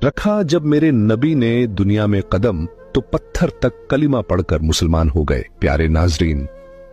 रखा जब मेरे नबी ने दुनिया में कदम तो पत्थर तक कलिमा पढ़कर मुसलमान हो गए। प्यारे नाजरीन,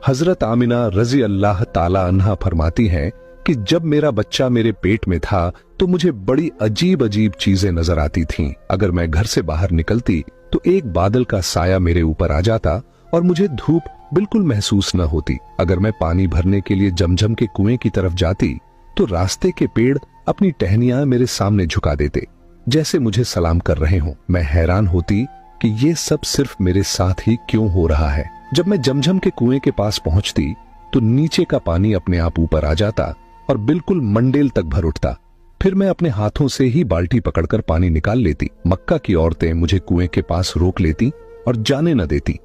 हजरत आमिना रजी अल्लाह ताला अन्हा फरमाती हैं कि जब मेरा बच्चा मेरे पेट में था तो मुझे बड़ी अजीब अजीब चीजें नजर आती थीं। अगर मैं घर से बाहर निकलती तो एक बादल का साया मेरे ऊपर आ जाता और मुझे धूप बिल्कुल महसूस न होती। अगर मैं पानी भरने के लिए जमजम के कुएं की तरफ जाती तो रास्ते के पेड़ अपनी टहनियां मेरे सामने झुका देते, जैसे मुझे सलाम कर रहे हों। मैं हैरान होती कि ये सब सिर्फ मेरे साथ ही क्यों हो रहा है। जब मैं जमजम के कुएं के पास पहुंचती तो नीचे का पानी अपने आप ऊपर आ जाता और बिल्कुल मंडेल तक भर उठता। फिर मैं अपने हाथों से ही बाल्टी पकड़कर पानी निकाल लेती। मक्का की औरतें मुझे कुएं के पास रोक लेती और जाने न देती।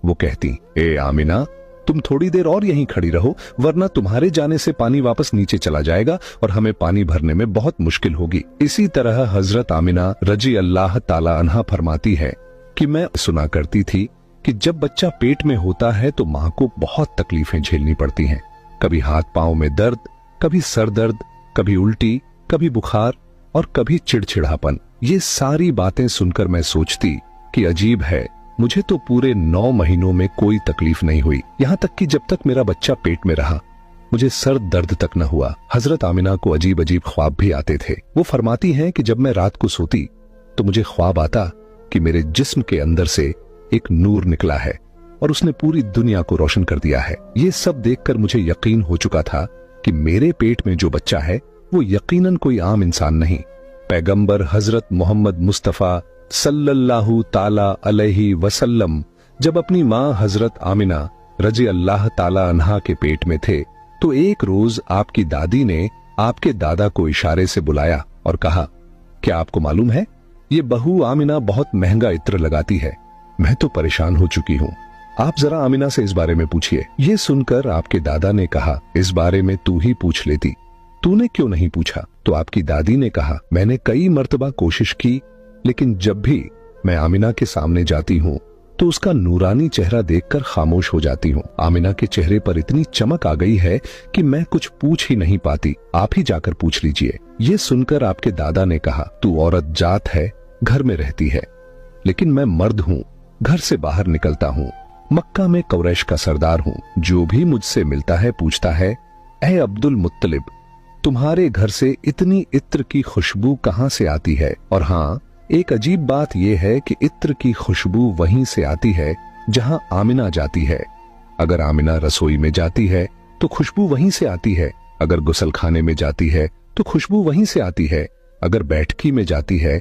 वो कहती, ए आमिना, तुम थोड़ी देर और यहीं खड़ी रहो, वरना तुम्हारे जाने से पानी वापस नीचे चला जाएगा और हमें पानी भरने में बहुत मुश्किल होगी। इसी तरह हजरत आमिना रजी अल्लाह ताला अन्हा फरमाती है कि मैं सुना करती थी कि जब बच्चा पेट में होता है तो माँ को बहुत तकलीफें झेलनी पड़ती हैं। कभी हाथ पांव में दर्द, कभी सर दर्द, कभी उल्टी, कभी बुखार और कभी चिड़चिड़ापन। ये सारी बातें सुनकर मैं सोचती कि अजीब है, मुझे तो पूरे 9 महीनों में कोई तकलीफ नहीं हुई। यहाँ तक कि जब तक मेरा बच्चा पेट में रहा मुझे सर दर्द तक न हुआ। हजरत आमिना को अजीब अजीब ख्वाब भी आते थे। वो फरमाती हैं कि जब मैं रात को सोती तो मुझे ख्वाब आता कि मेरे जिस्म के अंदर से एक नूर निकला है और उसने पूरी दुनिया को रोशन कर दिया है। ये सब देखकर मुझे यकीन हो चुका था कि मेरे पेट में जो बच्चा है वो यकीनन कोई आम इंसान नहीं। पैगंबर हजरत मोहम्मद मुस्तफा सल्लल्लाहु ताला अलैहि वसल्लम जब अपनी माँ हजरत आमिना रजी अल्लाह ताला अन्हा के पेट में थे तो एक रोज आपकी दादी ने आपके दादा को इशारे से बुलाया और कहा, क्या आपको मालूम है ये बहू आमिना बहुत महंगा इत्र लगाती है। मैं तो परेशान हो चुकी हूँ, आप जरा आमिना से इस बारे में पूछिए। ये सुनकर आपके दादा ने कहा, इस बारे में तू ही पूछ लेती, तूने क्यों नहीं पूछा? तो आपकी दादी ने कहा, मैंने कई मर्तबा कोशिश की, लेकिन जब भी मैं आमिना के सामने जाती हूँ तो उसका नूरानी चेहरा देखकर खामोश हो जाती हूँ। आमिना के चेहरे पर इतनी चमक आ गई है कि मैं कुछ पूछ ही नहीं पाती, आप ही जाकर पूछ लीजिए। ये सुनकर आपके दादा ने कहा, तू औरत जात है, घर में रहती है, लेकिन मैं मर्द हूँ, घर से बाहर निकलता हूँ, मक्का में कुरैश का सरदार हूँ। जो भी मुझसे मिलता है पूछता है, ऐ अब्दुल मुत्तलिब, तुम्हारे घर से इतनी इत्र की खुशबू कहाँ से आती है? और हाँ, एक अजीब बात यह है कि इत्र की खुशबू वहीं से आती है जहां आमिना जाती है। अगर आमिना रसोई में जाती है तो खुशबू वहीं से आती है, अगर गुसलखाने में जाती है तो खुशबू वहीं से आती है, अगर बैठकी में जाती है